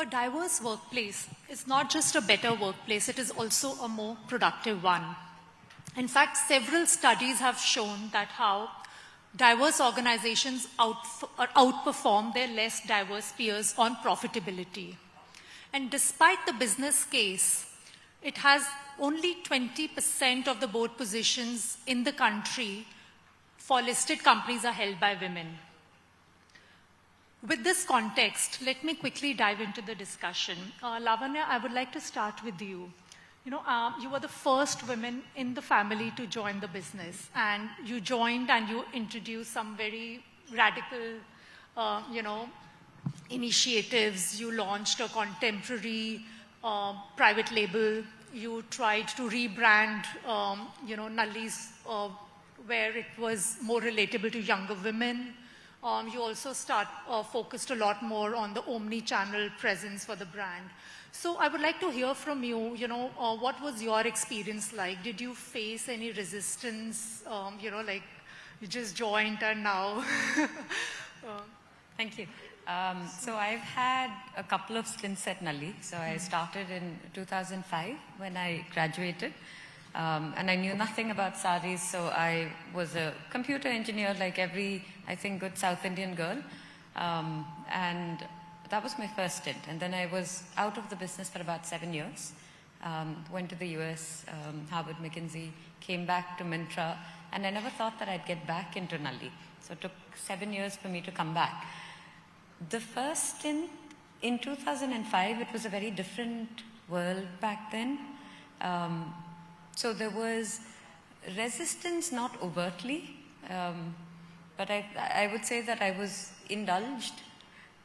A diverse workplace is not just a better workplace, it is also a more productive one. In fact, several studies have shown that how diverse organizations outperform their less diverse peers on profitability. And despite the business case, it has only 20% of the board positions in the country for listed companies are held by women. With this context, let me quickly dive into the discussion. Lavanya, I would like to start with you. You were the first woman in the family to join the business, and you joined and you introduced some very radical, initiatives. You launched a contemporary private label. You tried to rebrand, Nalli's, where it was more relatable to younger women. You also focused a lot more on the omni-channel presence for the brand. So I would like to hear from you, what was your experience like? Did you face any resistance, like you just joined and now? Thank you. So I've had a couple of stints at Nalli. So I started in 2005 when I graduated. And I knew nothing about saris, so I was a computer engineer like every, I think, good South Indian girl. And that was my first stint. And then I was out of the business for about 7 years. Went to the US, Harvard, McKinsey, came back to Myntra, and I never thought that I'd get back into Nalli. So it took 7 years for me to come back. The first stint in 2005, it was a very different world back then. So there was resistance, not overtly, but I would say that I was indulged,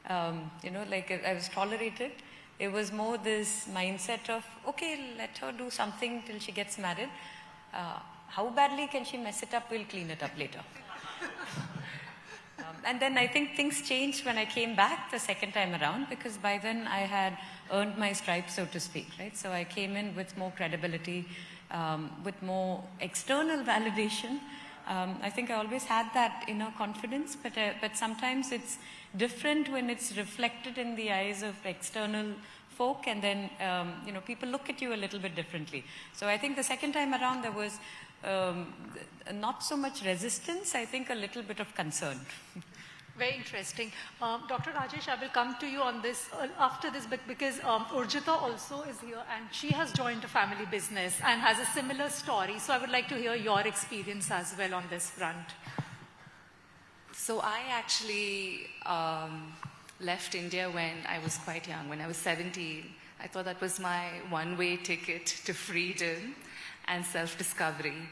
like I was tolerated. It was more this mindset of, okay, let her do something till she gets married. How badly can she mess it up? We'll clean it up later. And then I think things changed when I came back the second time around, because by then I had earned my stripes, so to speak, right? So I came in with more credibility, with more external validation. I think I always had that inner confidence, but sometimes it's different when it's reflected in the eyes of external folk, and then people look at you a little bit differently. So I think the second time around there was not so much resistance, I think a little bit of concern. Very interesting. Dr. Rajesh, I will come to you on this after this, but because Urjitha also is here and she has joined a family business and has a similar story. So I would like to hear your experience as well on this front. So I actually left India when I was quite young, when I was 17. I thought that was my one-way ticket to freedom and self-discovery.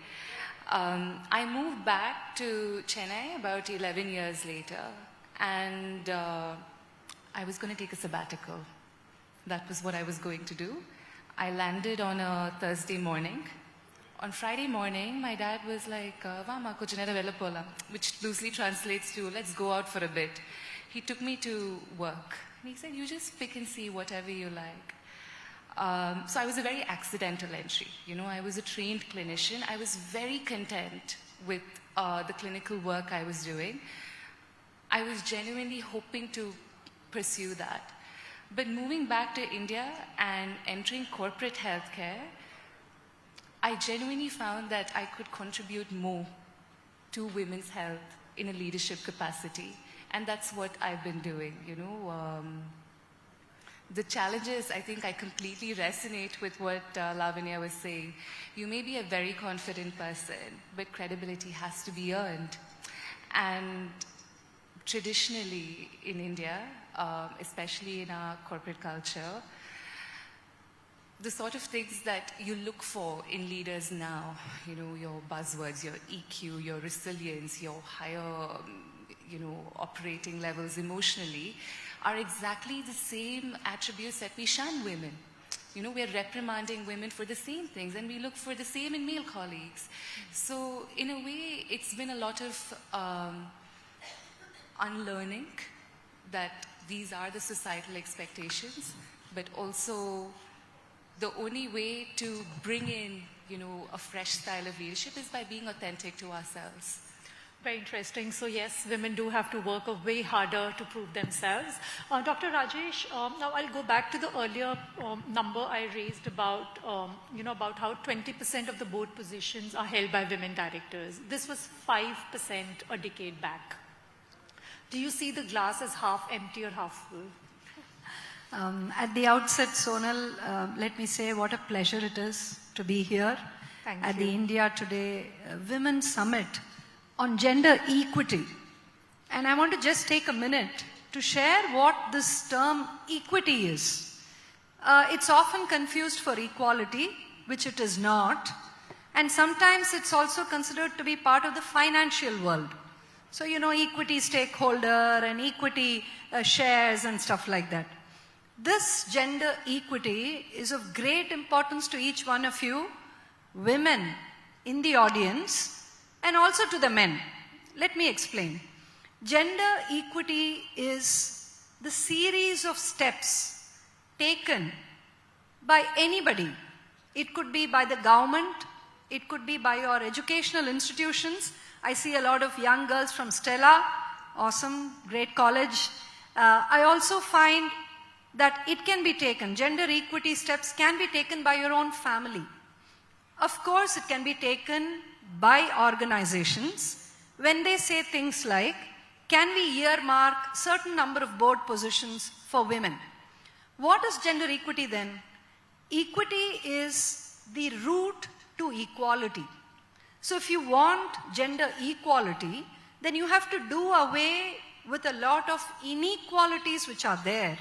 I moved back to Chennai about 11 years later, and I was going to take a sabbatical. That was what I was going to do. I landed on a Thursday morning. On Friday morning, my dad was like, "Vama, kuch nera vela polam," which loosely translates to, "Let's go out for a bit." He took me to work. And he said, "You just pick and see whatever you like." So I was a very accidental entry. I was a trained clinician. I was very content with the clinical work I was doing. I was genuinely hoping to pursue that. But moving back to India and entering corporate healthcare, I genuinely found that I could contribute more to women's health in a leadership capacity. And that's what I've been doing, The challenges, I think I completely resonate with what Lavanya was saying. You may be a very confident person, but credibility has to be earned. And traditionally in India, especially in our corporate culture, the sort of things that you look for in leaders now, your buzzwords, your EQ, your resilience, your higher, operating levels emotionally, are exactly the same attributes that we shun women. We're reprimanding women for the same things, and we look for the same in male colleagues. So in a way, it's been a lot of unlearning that these are the societal expectations, but also the only way to bring in, a fresh style of leadership is by being authentic to ourselves. Very interesting. So yes, women do have to work way harder to prove themselves. Dr. Rajesh, now I'll go back to the earlier number I raised about, about how 20% of the board positions are held by women directors. This was 5% a decade back. Do you see the glass as half empty or half full? At the outset, Sonal, let me say what a pleasure it is to be here at the India Today Women's Summit on gender equity. And I want to just take a minute to share what this term equity is. It's often confused for equality, which it is not. And sometimes it's also considered to be part of the financial world. So, equity stakeholder and equity shares and stuff like that. This gender equity is of great importance to each one of you, women in the audience, and also to the men. Let me explain. Gender equity is the series of steps taken by anybody. It could be by the government, it could be by your educational institutions. I see a lot of young girls from Stella, awesome, great college. I also find that it can be taken, gender equity steps can be taken by your own family. Of course, it can be taken by organizations when they say things like, can we earmark certain number of board positions for women? What is gender equity then? Equity is the route to equality. So if you want gender equality, then you have to do away with a lot of inequalities which are there.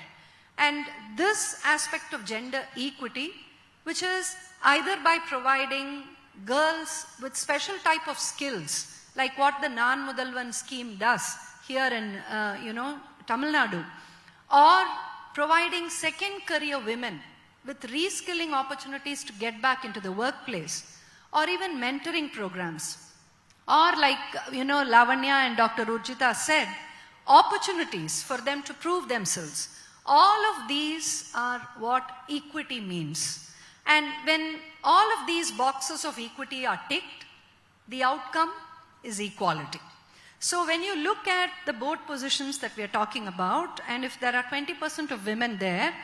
And this aspect of gender equity, which is either by providing girls with special type of skills, like what the Nan Mudalvan scheme does here in, Tamil Nadu, or providing second career women with reskilling opportunities to get back into the workplace, or even mentoring programs, or like, Lavanya and Dr. Urjitha said, opportunities for them to prove themselves. All of these are what equity means. And when all of these boxes of equity are ticked, the outcome is equality. So when you look at the board positions that we are talking about, and if there are 20% of women there,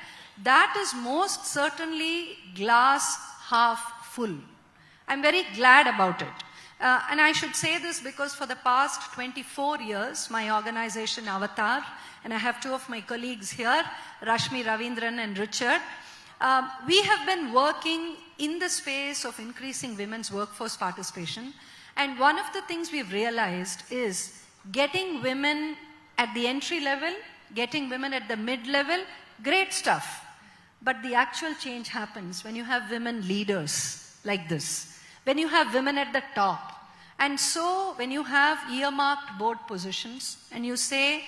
that is most certainly glass half full. I'm very glad about it. And I should say this because for the past 24 years, my organization Avtar, and I have two of my colleagues here, Rashmi Ravindran and Richard, we have been working in the space of increasing women's workforce participation. And one of the things we've realized is getting women at the entry level, getting women at the mid-level, great stuff. But the actual change happens when you have women leaders like this, when you have women at the top. And so when you have earmarked board positions and you say,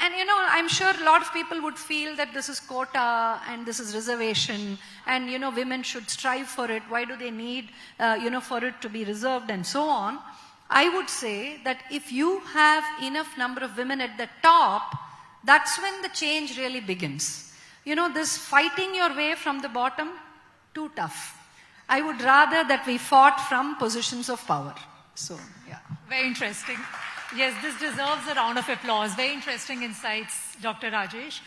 and I'm sure a lot of people would feel that this is quota and this is reservation and women should strive for it. Why do they need for it to be reserved and so on? I would say that if you have enough number of women at the top, that's when the change really begins. This fighting your way from the bottom, too tough. I would rather that we fought from positions of power. So, yeah. Very interesting. Yes, this deserves a round of applause. Very interesting insights, Dr. Rajesh.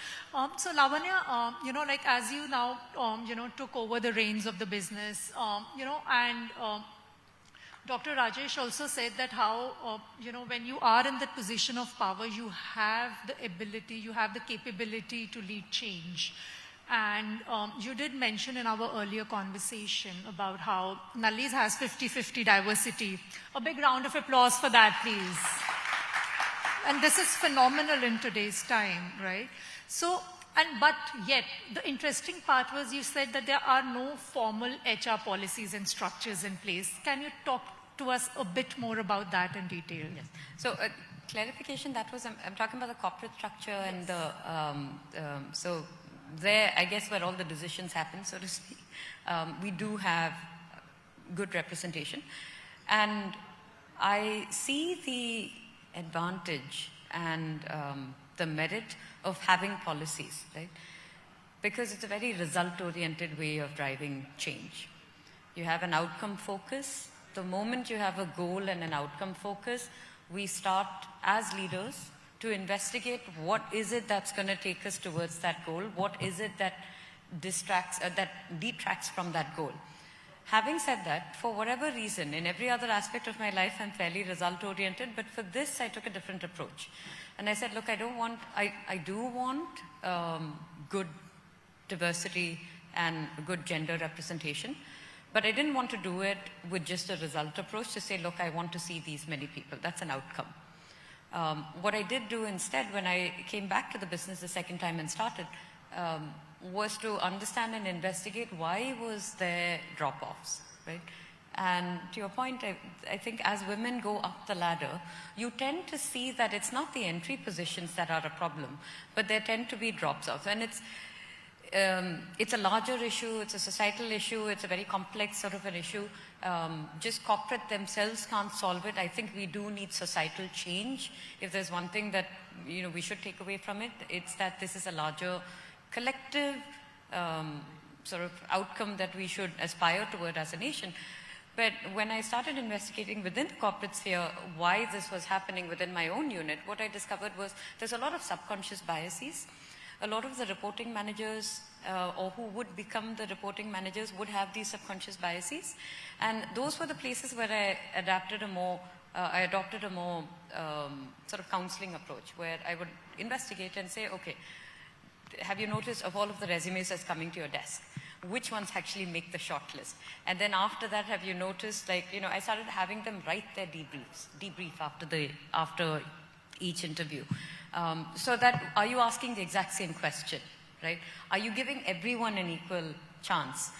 So Lavanya, as you now, took over the reins of the business, and Dr. Rajesh also said that how, when you are in that position of power, you have the ability, you have the capability to lead change. And you did mention in our earlier conversation about how Nalli's has 50-50 diversity. A big round of applause for that, please. And this is phenomenal in today's time, right? So, but yet, the interesting part was you said that there are no formal HR policies and structures in place. Can you talk to us a bit more about that in detail? Yes. So, clarification, that was, I'm talking about the corporate structure and the, so there, I guess, where all the decisions happen, so to speak, we do have good representation. And I see the advantage and the merit of having policies, right? Because it's a very result-oriented way of driving change. You have an outcome focus. The moment you have a goal and an outcome focus, we start as leaders to investigate what is it that's going to take us towards that goal, what is it that detracts from that goal. Having said that, for whatever reason, in every other aspect of my life, I'm fairly result-oriented, but for this, I took a different approach. And I said, look, I do want good diversity and good gender representation, but I didn't want to do it with just a result approach to say, look, I want to see these many people. That's an outcome. What I did do instead, when I came back to the business the second time and started, was to understand and investigate why was there drop-offs, right? And to your point, I think as women go up the ladder, you tend to see that it's not the entry positions that are a problem, but there tend to be drops-offs. And it's a larger issue, it's a societal issue, it's a very complex sort of an issue. Just corporate themselves can't solve it. I think we do need societal change. If there's one thing that we should take away from it, it's that this is a larger collective sort of outcome that we should aspire toward as a nation. But when I started investigating within the corporate sphere why this was happening within my own unit, what I discovered was there's a lot of subconscious biases. A lot of the reporting managers or who would become the reporting managers would have these subconscious biases. And those were the places where I adopted a more sort of counseling approach, where I would investigate and say, okay, have you noticed of all of the resumes that's coming to your desk, which ones actually make the short list? And then after that, have you noticed, I started having them write their debrief after each interview. So that, are you asking the exact same question, right? Are you giving everyone an equal chance?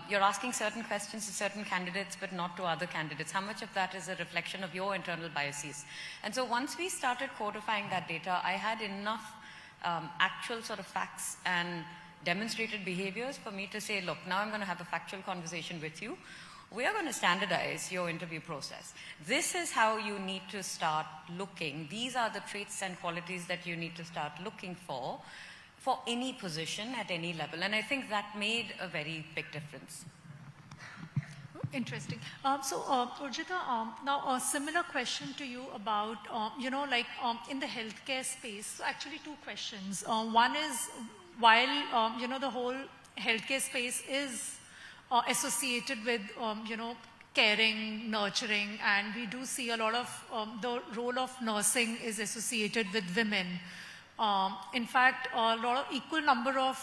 You're asking certain questions to certain candidates, but not to other candidates. How much of that is a reflection of your internal biases? And so once we started codifying that data, I had enough actual sort of facts and demonstrated behaviors for me to say, look, now I'm going to have a factual conversation with you. We are going to standardize your interview process. This is how you need to start looking. These are the traits and qualities that you need to start looking for any position at any level. And I think that made a very big difference. Interesting. Urjitha, now a similar question to you about, in the healthcare space, so actually two questions. One is, while, the whole healthcare space is associated with, caring, nurturing, and we do see a lot of the role of nursing is associated with women. In fact, a lot of equal number of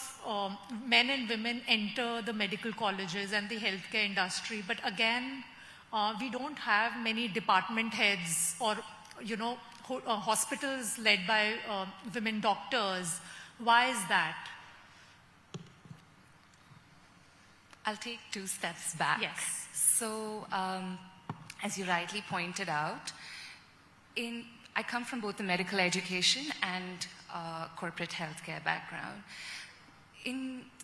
men and women enter the medical colleges and the healthcare industry. But again, we don't have many department heads or, hospitals led by women doctors. Why is that? I'll take 2 steps back. Yes. So, as you rightly pointed out, I come from both the medical education and corporate healthcare background.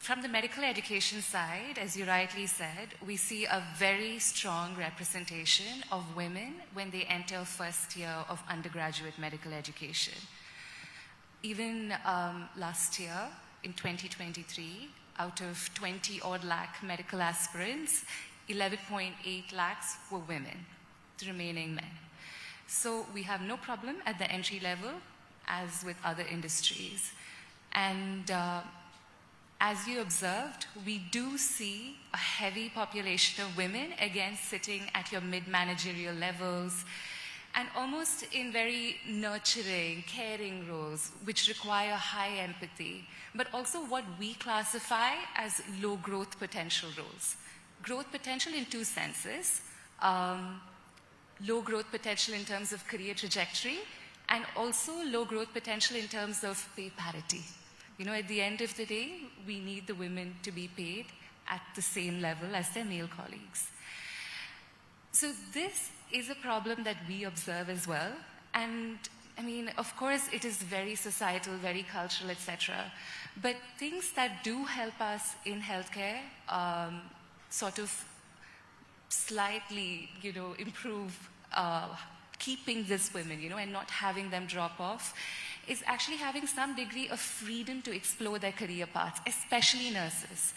From the medical education side, as you rightly said, we see a very strong representation of women when they enter first year of undergraduate medical education. Even last year, in 2023, out of 20 odd lakh medical aspirants, 11.8 lakhs were women, the remaining men. So we have no problem at the entry level, as with other industries. And as you observed, we do see a heavy population of women, again, sitting at your mid-managerial levels, and almost in very nurturing, caring roles, which require high empathy, but also what we classify as low growth potential roles. Growth potential in 2 senses. Low growth potential in terms of career trajectory, and also low growth potential in terms of pay parity. At the end of the day, we need the women to be paid at the same level as their male colleagues. So this is a problem that we observe as well. And of course, it is very societal, very cultural, etc. But things that do help us in healthcare sort of slightly, improve keeping these women, and not having them drop off, is actually having some degree of freedom to explore their career paths, especially nurses.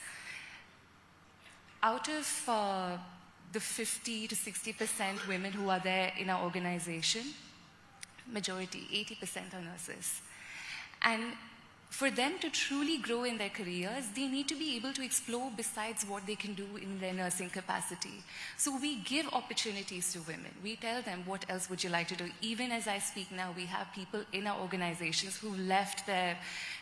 Out of the 50 to 60% women who are there in our organization, majority, 80% are nurses. And for them to truly grow in their careers, they need to be able to explore besides what they can do in their nursing capacity. So we give opportunities to women. We tell them, what else would you like to do? Even as I speak now, we have people in our organizations who left their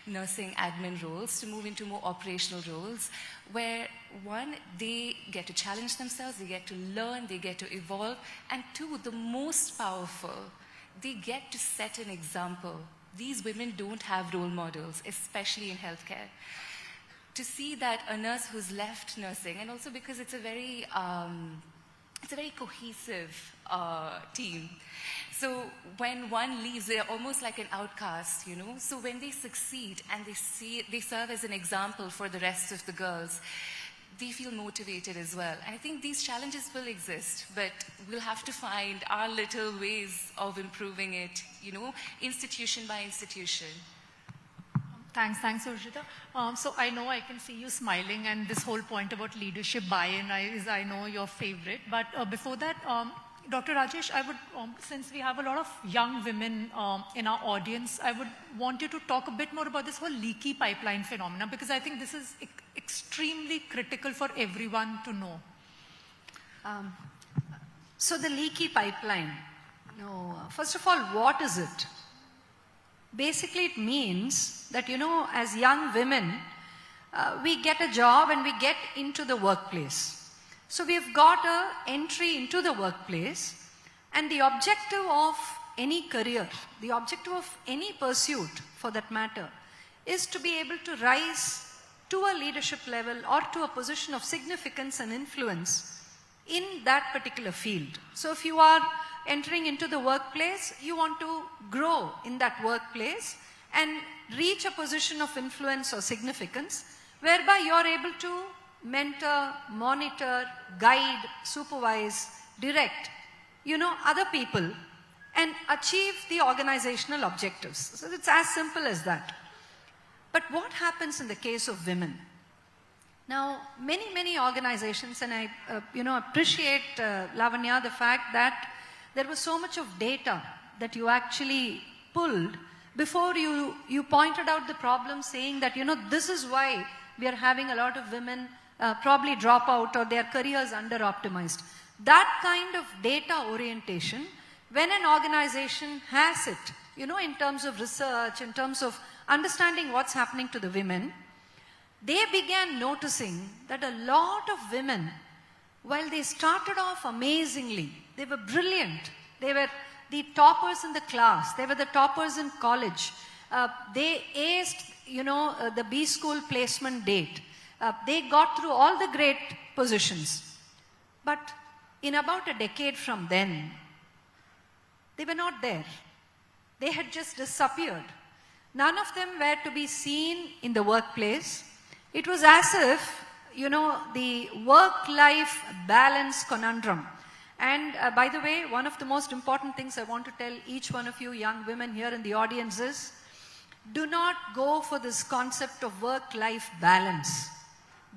nursing admin roles to move into more operational roles, where one, they get to challenge themselves, they get to learn, they get to evolve, and two, the most powerful, they get to set an example. These women don't have role models, especially in healthcare. To see that a nurse who's left nursing, and also because it's a very cohesive team. So when one leaves, they're almost like an outcast, you know. So when they succeed and they serve as an example for the rest of the girls, they feel motivated as well. And I think these challenges will exist, but we'll have to find our little ways of improving it, you know, institution by institution. Thanks, Urjitha. So I know I can see you smiling, and this whole point about leadership buy-in is, I know, your favorite. But before that, Dr. Rajesh, I would, since we have a lot of young women in our audience, I would want you to talk a bit more about this whole leaky pipeline phenomena, because I think this is extremely critical for everyone to know. So the leaky pipeline, first of all, what is it? Basically, it means that, you know, as young women, we get a job and we get into the workplace. So we've got an entry into the workplace, and the objective of any career, the objective of any pursuit for that matter, is to be able to rise to a leadership level or to a position of significance and influence in that particular field. So if you are entering into the workplace, you want to grow in that workplace and reach a position of influence or significance, whereby you are able to mentor, monitor, guide, supervise, direct, you know, other people and achieve the organizational objectives. So it's as simple as that. But what happens in the case of women? Now, many organizations, and I appreciate, Lavanya, the fact that there was so much of data that you actually pulled before you pointed out the problem, saying that, you know, this is why we are having a lot of women probably drop out or their careers under-optimized. That kind of data orientation, when an organization has it, you know, in terms of research, in terms of understanding what's happening to the women, they began noticing that a lot of women, while they started off amazingly, they were brilliant, they were the toppers in the class, they were the toppers in college, they aced, you know, the B school placement date, they got through all the great positions. But in about a decade from then, they were not there. They had just disappeared. None of them were to be seen in the workplace. It was as if, you know, the work-life balance conundrum. And by the way, one of the most important things I want to tell each one of you young women here in the audience is, do not go for this concept of work-life balance.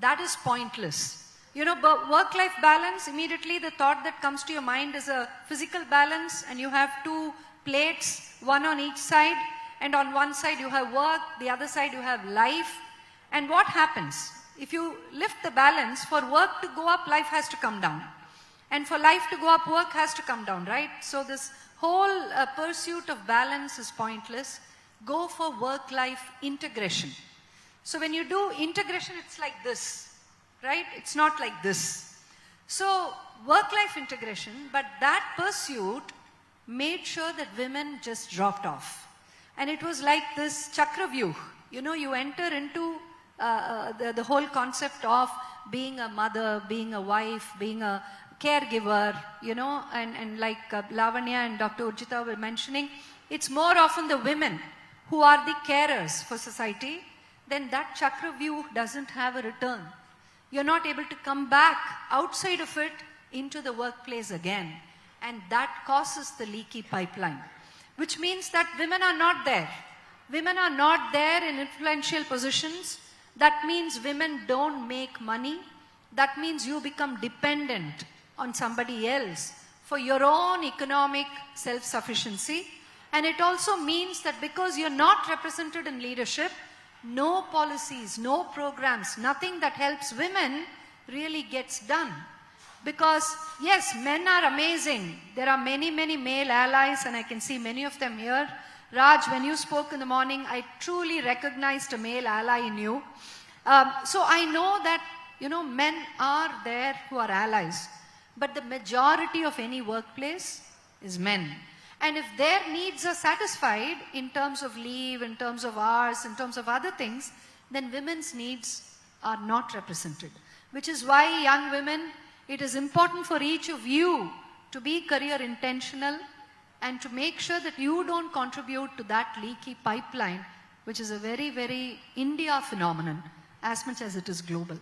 That is pointless. You know, work-life balance, immediately the thought that comes to your mind is a physical balance, and you have two plates, one on each side, and on one side you have work, the other side you have life. And what happens? If you lift the balance, for work to go up, life has to come down. And for life to go up, work has to come down, right? So this whole pursuit of balance is pointless. Go for work-life integration. So when you do integration, it's like this, right? It's not like this. So work-life integration, but that pursuit made sure that women just dropped off. And it was like this chakravyuh. You know, you enter into the whole concept of being a mother, being a wife, being a caregiver, you know, and like Lavanya and Dr. Urjitha were mentioning, it's more often the women who are the carers for society. Then that chakravyuh doesn't have a return. You're not able to come back outside of it into the workplace again. And that causes the leaky pipeline, which means that women are not there. Women are not there in influential positions. That means women don't make money. That means you become dependent on somebody else for your own economic self-sufficiency. And it also means that because you're not represented in leadership, no policies, no programs, nothing that helps women really gets done. Because yes, men are amazing. There are many, many male allies, and I can see many of them here. Raj, when you spoke in the morning, I truly recognized a male ally in you. So I know that, men are there who are allies. But the majority of any workplace is men. And if their needs are satisfied in terms of leave, in terms of hours, in terms of other things, then women's needs are not represented. Which is why, young women, it is important for each of you to be career intentional and to make sure that you don't contribute to that leaky pipeline, which is a very, very India phenomenon, as much as it is global.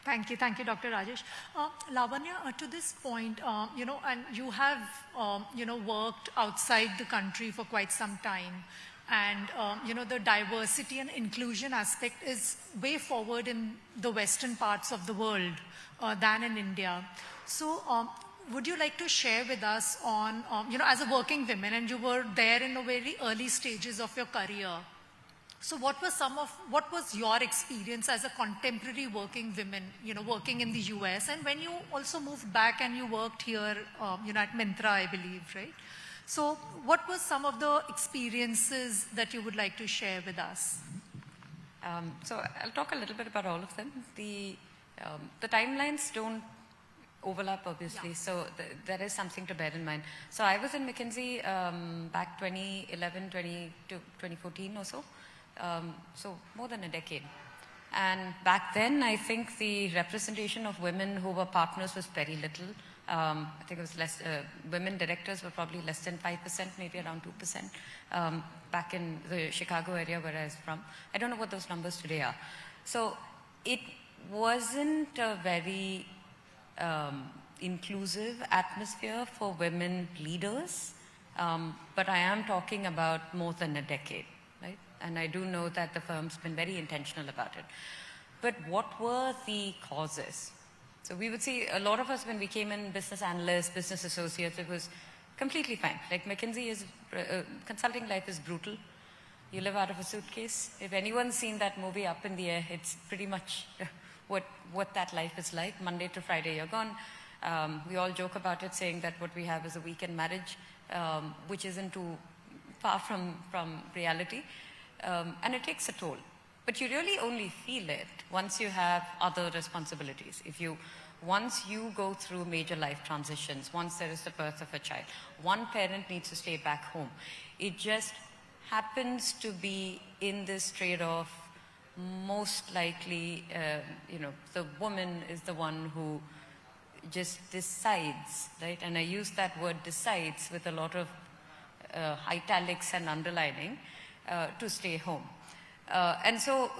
Thank you, Dr. Rajesh. Lavanya, to this point, and you have, worked outside the country for quite some time. And, the diversity and inclusion aspect is way forward in the western parts of the world than in India. So would you like to share with us on, as a working woman, and you were there in the very early stages of your career. So what was your experience as a contemporary working woman, working in the US? And when you also moved back and you worked here, at Myntra, I believe, right? So what were some of the experiences that you would like to share with us? So I'll talk a little bit about all of them. The timelines don't overlap, obviously, so there is something to bear in mind. So I was in McKinsey back 2011, 2014 or so. So more than a decade. And back then, I think the representation of women who were partners was very little. I think it was less, women directors were probably less than 5%, maybe around 2%, back in the Chicago area where I was from. I don't know what those numbers today are. So it wasn't a very inclusive atmosphere for women leaders, but I am talking about more than a decade, right? And I do know that the firm's been very intentional about it. But what were the causes? So we would see a lot of us when we came in, business analysts, business associates, it was completely fine. Like McKinsey is, consulting life is brutal. You live out of a suitcase. If anyone's seen that movie Up in the Air, it's pretty much what that life is like. Monday to Friday, you're gone. We all joke about it, saying that what we have is a weekend marriage, which isn't too far from reality. And it takes a toll. But you really only feel it once you have other responsibilities. Once you go through major life transitions, once there is the birth of a child, one parent needs to stay back home. It just happens to be in this trade-off. Most likely, the woman is the one who just decides, right? And I use that word decides with a lot of italics and underlining to stay home. And so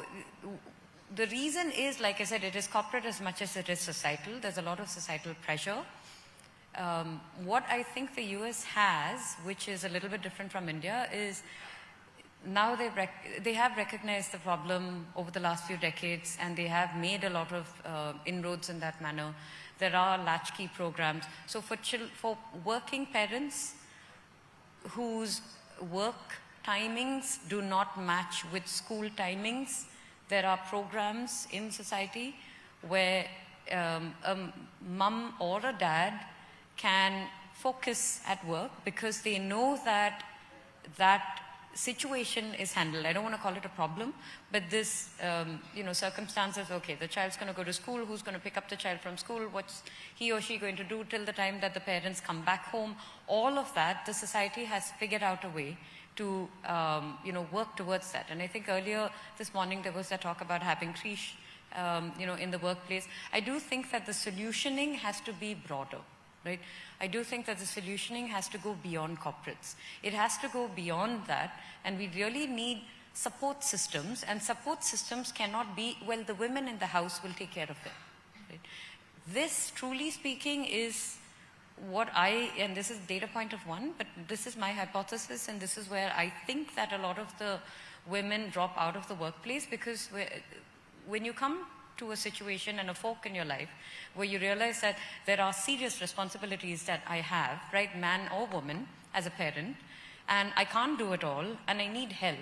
the reason is, like I said, it is corporate as much as it is societal. There's a lot of societal pressure. What I think the US has, which is a little bit different from India, is now they have recognized the problem over the last few decades, and they have made a lot of inroads in that manner. There are latchkey programs. So for working parents whose work timings do not match with school timings, there are programs in society where a mum or a dad can focus at work because they know that situation is handled. I don't want to call it a problem, but this, circumstances, okay, the child's going to go to school, who's going to pick up the child from school, what's he or she going to do till the time that the parents come back home, all of that, the society has figured out a way to, work towards that. And I think earlier this morning there was a talk about having creche, in the workplace. I do think that the solutioning has to be broader, right? I do think that the solutioning has to go beyond corporates. It has to go beyond that, and we really need support systems, and support systems cannot be, well, the women in the house will take care of it. Right? This, truly speaking, is what and this is data point of one, but this is my hypothesis, and this is where I think that a lot of the women drop out of the workplace, because when you come to a situation and a fork in your life where you realize that there are serious responsibilities that I have, right, man or woman, as a parent, and I can't do it all, and I need help,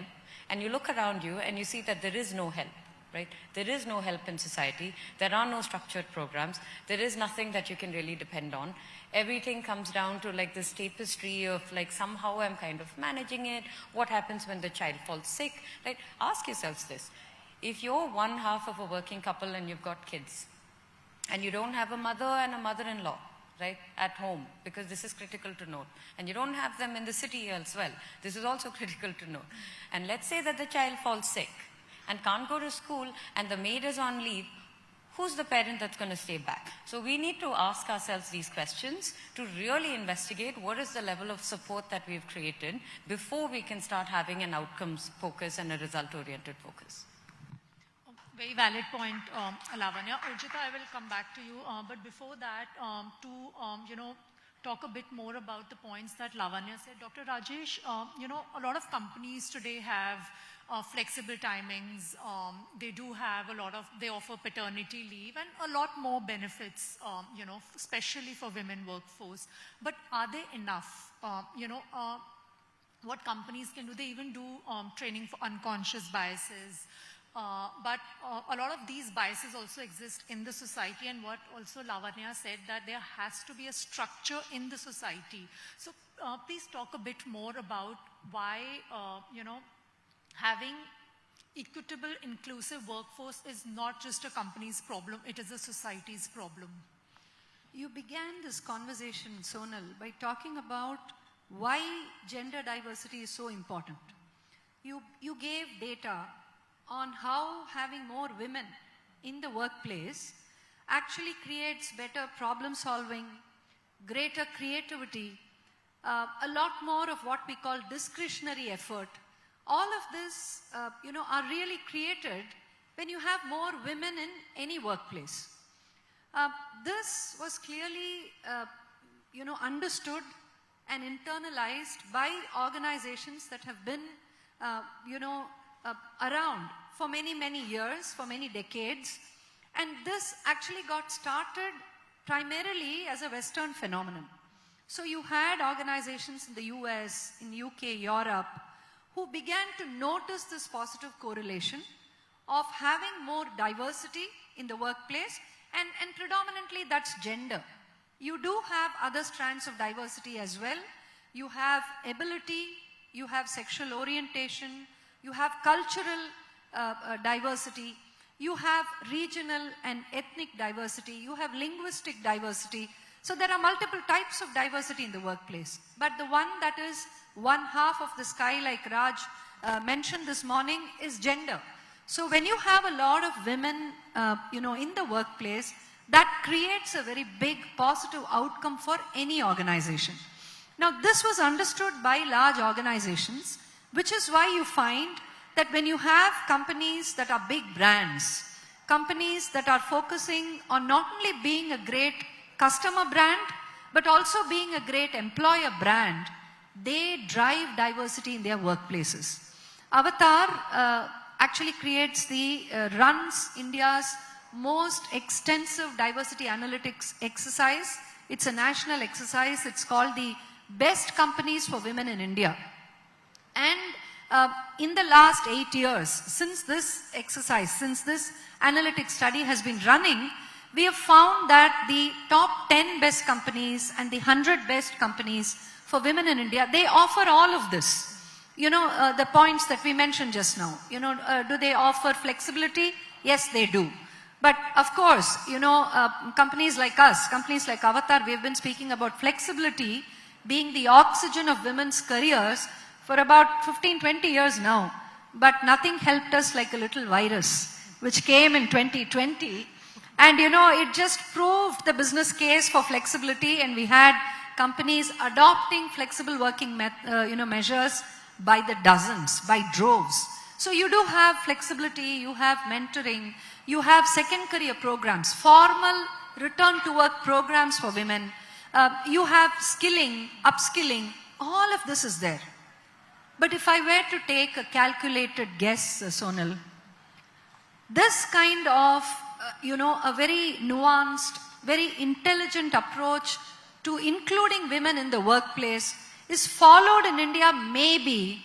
and you look around you and you see that there is no help, right? There is no help in society. There are no structured programs. There is nothing that you can really depend on. Everything comes down to like this tapestry of like somehow I'm kind of managing it. What happens when the child falls sick, right? Ask yourselves this. If you're one half of a working couple and you've got kids, and you don't have a mother and a mother-in-law, right, at home, because this is critical to note, and you don't have them in the city as well, this is also critical to note, and let's say that the child falls sick and can't go to school and the maid is on leave, who's the parent that's going to stay back? So we need to ask ourselves these questions to really investigate what is the level of support that we've created before we can start having an outcomes focus and a result-oriented focus. Very valid point, Lavanya. Urjitha, I will come back to you. But before that, talk a bit more about the points that Lavanya said. Dr. Rajesh, a lot of companies today have flexible timings. They offer paternity leave and a lot more benefits, especially for women workforce. But are they enough? What companies can do? They even do training for unconscious biases. But a lot of these biases also exist in the society, and what also Lavanya said, that there has to be a structure in the society. So please talk a bit more about why, having equitable, inclusive workforce is not just a company's problem, it is a society's problem. You began this conversation, Sonal, by talking about why gender diversity is so important. You gave data on how having more women in the workplace actually creates better problem solving, greater creativity, a lot more of what we call discretionary effort. All of this, are really created when you have more women in any workplace. This was clearly, understood and internalized by organizations that have been, around for many, many years, for many decades. And this actually got started primarily as a Western phenomenon. So you had organizations in the US, in UK, Europe, who began to notice this positive correlation of having more diversity in the workplace, and predominantly that's gender. You do have other strands of diversity as well. You have ability, you have sexual orientation, you have cultural diversity, you have regional and ethnic diversity, you have linguistic diversity. So there are multiple types of diversity in the workplace. But the one that is one half of the sky, like Raj mentioned this morning, is gender. So when you have a lot of women, in the workplace, that creates a very big positive outcome for any organization. Now, this was understood by large organizations, which is why you find that when you have companies that are big brands, companies that are focusing on not only being a great customer brand, but also being a great employer brand, they drive diversity in their workplaces. Avtar actually runs India's most extensive diversity analytics exercise. It's a national exercise. It's called the Best Companies for Women in India. And in the last 8 years, since this exercise, since this analytic study has been running, we have found that the top 10 best companies and the 100 best companies for women in India, they offer all of this. The points that we mentioned just now. Do they offer flexibility? Yes, they do. But of course, companies like us, companies like Avtar, we've been speaking about flexibility being the oxygen of women's careers for about 15, 20 years now. But nothing helped us like a little virus, which came in 2020. And it just proved the business case for flexibility, and we had companies adopting flexible working measures by the dozens, by droves. So you do have flexibility, you have mentoring, you have second career programs, formal return to work programs for women, you have skilling, upskilling, all of this is there. But if I were to take a calculated guess, Sonal, this kind of a very nuanced, very intelligent approach to including women in the workplace is followed in India maybe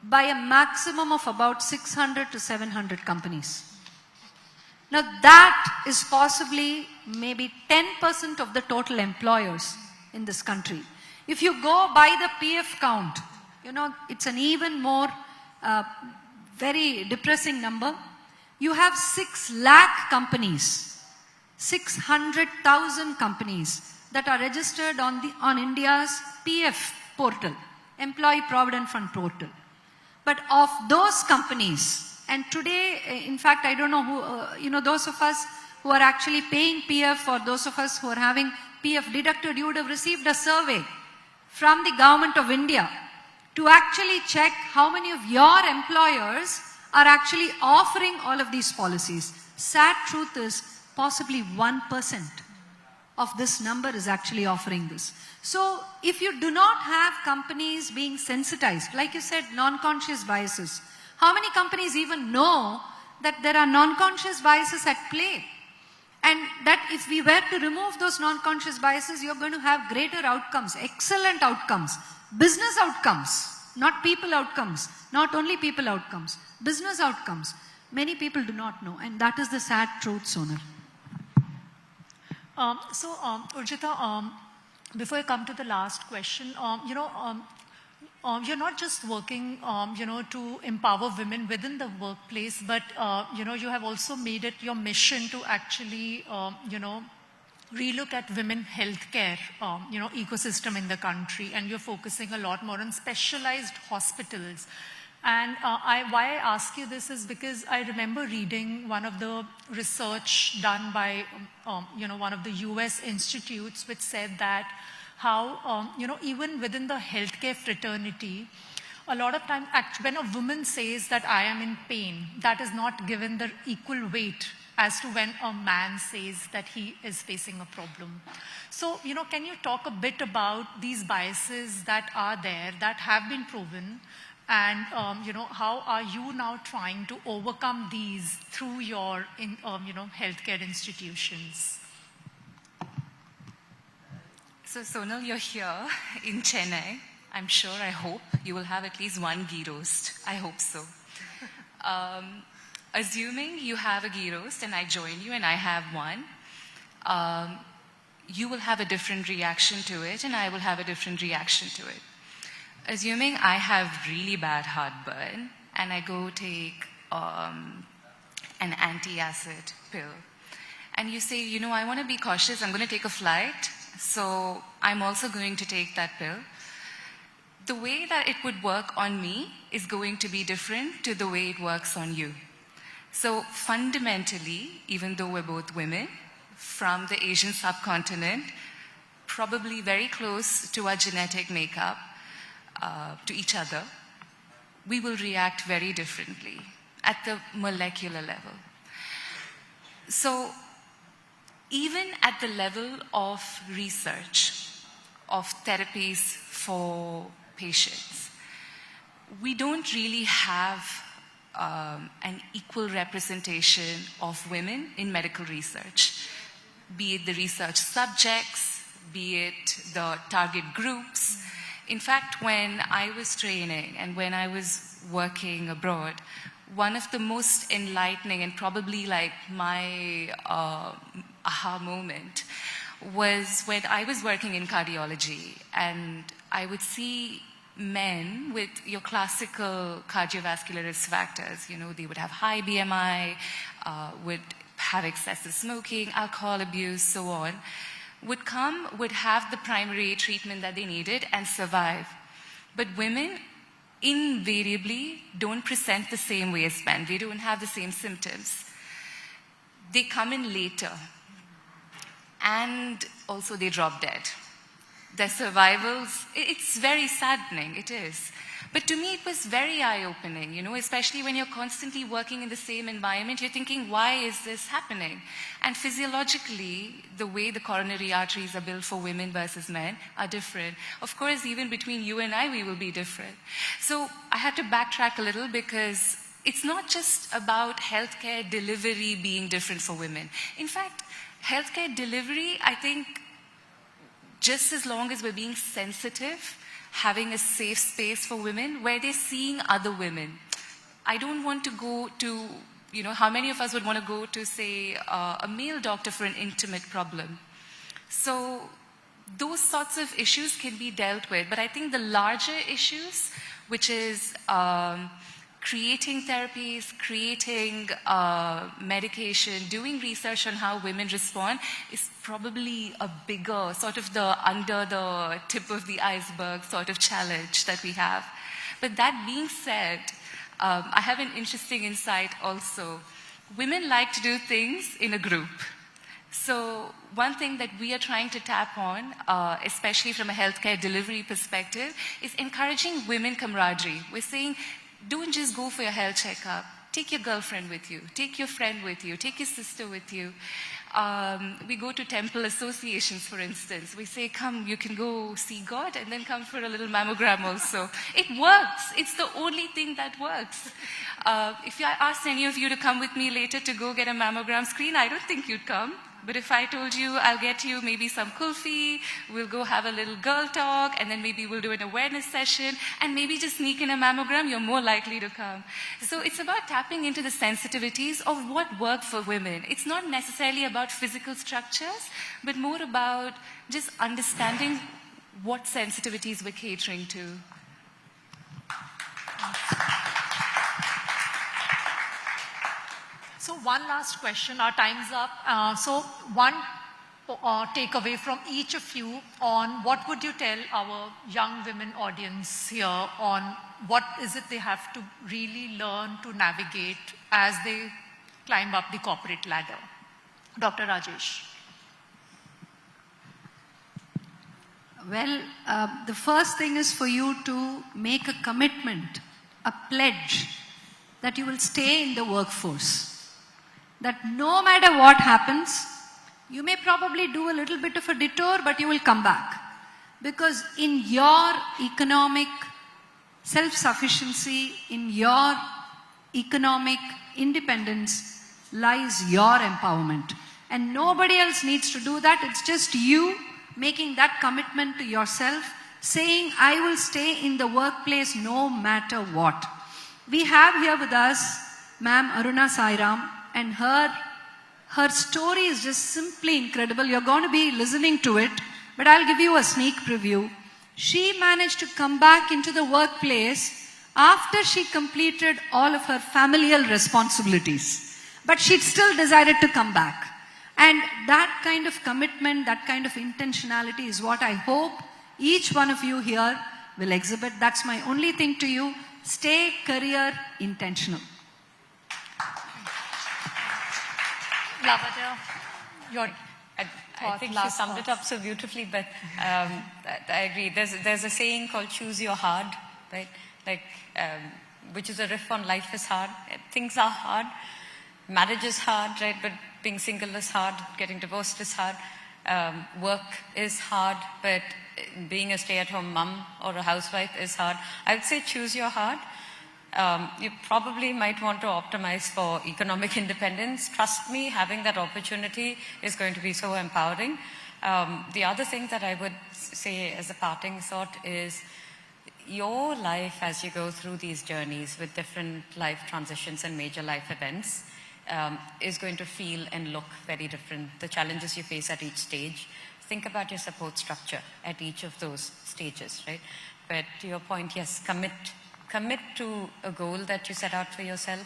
by a maximum of about 600 to 700 companies. Now that is possibly maybe 10% of the total employers in this country. If you go by the PF count, it's an even more very depressing number. You have 6 lakh companies, 600,000 companies that are registered on India's PF portal, Employee Provident Fund portal. But of those companies, and today, in fact, I don't know who, those of us who are actually paying PF or those of us who are having PF deducted, you would have received a survey from the government of India to actually check how many of your employers are actually offering all of these policies. Sad truth is possibly 1% of this number is actually offering this. So if you do not have companies being sensitized, like you said, non-conscious biases, how many companies even know that there are non-conscious biases at play? And that if we were to remove those non-conscious biases, you're going to have greater outcomes, excellent outcomes, business outcomes, not people outcomes, not only people outcomes, business outcomes. Many people do not know, and that is the sad truth, Sonal. Urjitha, before I come to the last question, you're not just working, to empower women within the workplace, but, you have also made it your mission to actually, relook at women healthcare, ecosystem in the country, and you're focusing a lot more on specialized hospitals. And why I ask you this is because I remember reading one of the research done by, one of the US institutes, which said that how, even within the healthcare fraternity, a lot of time, when a woman says that I am in pain, that is not given the equal weight as to when a man says that he is facing a problem. So, can you talk a bit about these biases that are there, that have been proven, and, how are you now trying to overcome these through your, healthcare institutions? So Sonal, you're here in Chennai. I'm sure, I hope, you will have at least one ghee roast. I hope so. Assuming you have a ghee roast and I join you and I have one, you will have a different reaction to it and I will have a different reaction to it. Assuming I have really bad heartburn and I go take an anti-acid pill, and you say, I want to be cautious, I'm going to take a flight, so I'm also going to take that pill. The way that it would work on me is going to be different to the way it works on you. So fundamentally, even though we're both women from the Asian subcontinent, probably very close to our genetic makeup, to each other, we will react very differently at the molecular level. So even at the level of research, of therapies for patients, we don't really have an equal representation of women in medical research, be it the research subjects, be it the target groups. In fact, when I was training and when I was working abroad, one of the most enlightening and probably like my aha moment was when I was working in cardiology and I would see men with your classical cardiovascular risk factors. They would have high BMI, would have excessive smoking, alcohol abuse, so on, would have the primary treatment that they needed and survive. But women invariably don't present the same way as men. They don't have the same symptoms. They come in later. And also they drop dead. Their survivals, it's very saddening, it is. But to me, it was very eye-opening, especially when you're constantly working in the same environment, you're thinking, why is this happening? And physiologically, the way the coronary arteries are built for women versus men are different. Of course, even between you and I, we will be different. So I had to backtrack a little because it's not just about healthcare delivery being different for women. In fact, healthcare delivery, I think, just as long as we're being sensitive, having a safe space for women where they're seeing other women. I don't want to go to, how many of us would want to go to, say, a male doctor for an intimate problem? So those sorts of issues can be dealt with. But I think the larger issues, which is creating therapies, creating medication, doing research on how women respond is probably a bigger, sort of the under the tip of the iceberg sort of challenge that we have. But that being said, I have an interesting insight also. Women like to do things in a group. So one thing that we are trying to tap on, especially from a healthcare delivery perspective, is encouraging women camaraderie. We're saying, don't just go for your health checkup. Take your girlfriend with you. Take your friend with you. Take your sister with you. We go to temple associations, for instance. We say, come, you can go see God and then come for a little mammogram also. It works. It's the only thing that works. If I asked any of you to come with me later to go get a mammogram screen, I don't think you'd come. But if I told you, I'll get you maybe some kulfi, we'll go have a little girl talk, and then maybe we'll do an awareness session, and maybe just sneak in a mammogram, you're more likely to come. So it's about tapping into the sensitivities of what works for women. It's not necessarily about physical structures, but more about just understanding what sensitivities we're catering to. So one last question, our time's up. So one takeaway from each of you on what would you tell our young women audience here on what is it they have to really learn to navigate as they climb up the corporate ladder? Dr. Rajesh. Well, the first thing is for you to make a commitment, a pledge that you will stay in the workforce. That no matter what happens, you may probably do a little bit of a detour, but you will come back. Because in your economic self-sufficiency, in your economic independence lies your empowerment. And nobody else needs to do that. It's just you making that commitment to yourself, saying, I will stay in the workplace no matter what. We have here with us Ma'am Aruna Sairam, and her story is just simply incredible. You're going to be listening to it, but I'll give you a sneak preview. She managed to come back into the workplace after she completed all of her familial responsibilities. But she still decided to come back. And that kind of commitment, that kind of intentionality is what I hope each one of you here will exhibit. That's my only thing to you. Stay career intentional. Lavanya, your I think she summed it up so beautifully, but I agree. There's a saying called choose your hard, right? Which is a riff on life is hard. Things are hard. Marriage is hard, right? But being single is hard. Getting divorced is hard. Work is hard, but being a stay-at-home mom or a housewife is hard. I would say choose your hard. You probably might want to optimize for economic independence. Trust me, having that opportunity is going to be so empowering. The other thing that I would say as a parting thought is your life as you go through these journeys with different life transitions and major life events is going to feel and look very different. The challenges you face at each stage. Think about your support structure at each of those stages, right? But to your point, yes, commit to a goal that you set out for yourself,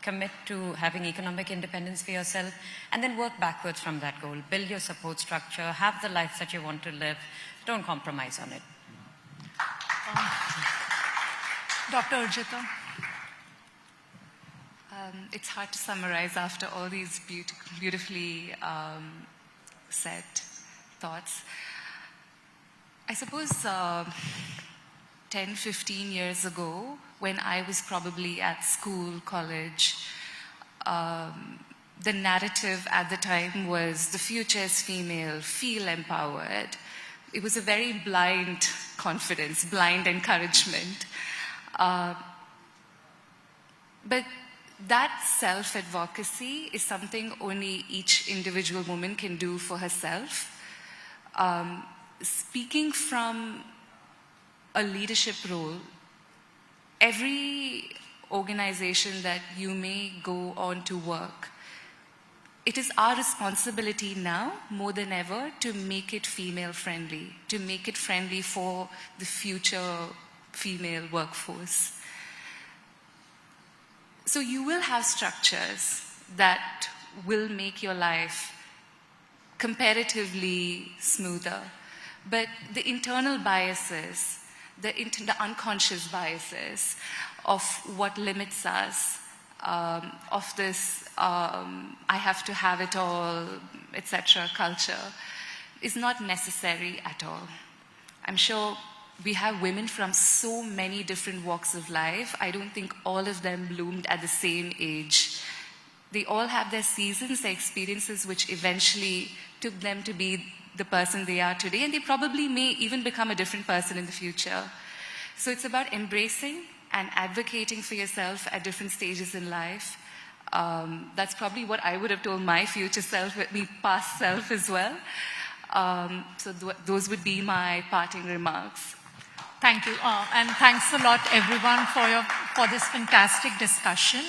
commit to having economic independence for yourself, and then work backwards from that goal. Build your support structure, have the life that you want to live. Don't compromise on it. Dr. Urjitha. It's hard to summarize after all these beautifully said thoughts. I suppose 10, 15 years ago, when I was probably at school, college, the narrative at the time was the future is female, feel empowered. It was a very blind confidence, blind encouragement. But that self-advocacy is something only each individual woman can do for herself. Speaking from a leadership role, every organization that you may go on to work, it is our responsibility now, more than ever, to make it female-friendly, to make it friendly for the future female workforce. So you will have structures that will make your life comparatively smoother. But the internal biases, the unconscious biases of what limits us, of this I have to have it all, etc. culture, is not necessary at all. I'm sure we have women from so many different walks of life. I don't think all of them bloomed at the same age. They all have their seasons, their experiences, which eventually took them to be the person they are today, and they probably may even become a different person in the future. So it's about embracing and advocating for yourself at different stages in life. That's probably what I would have told my future self, my past self as well. So those would be my parting remarks. Thank you. And thanks a lot, everyone, for this fantastic discussion.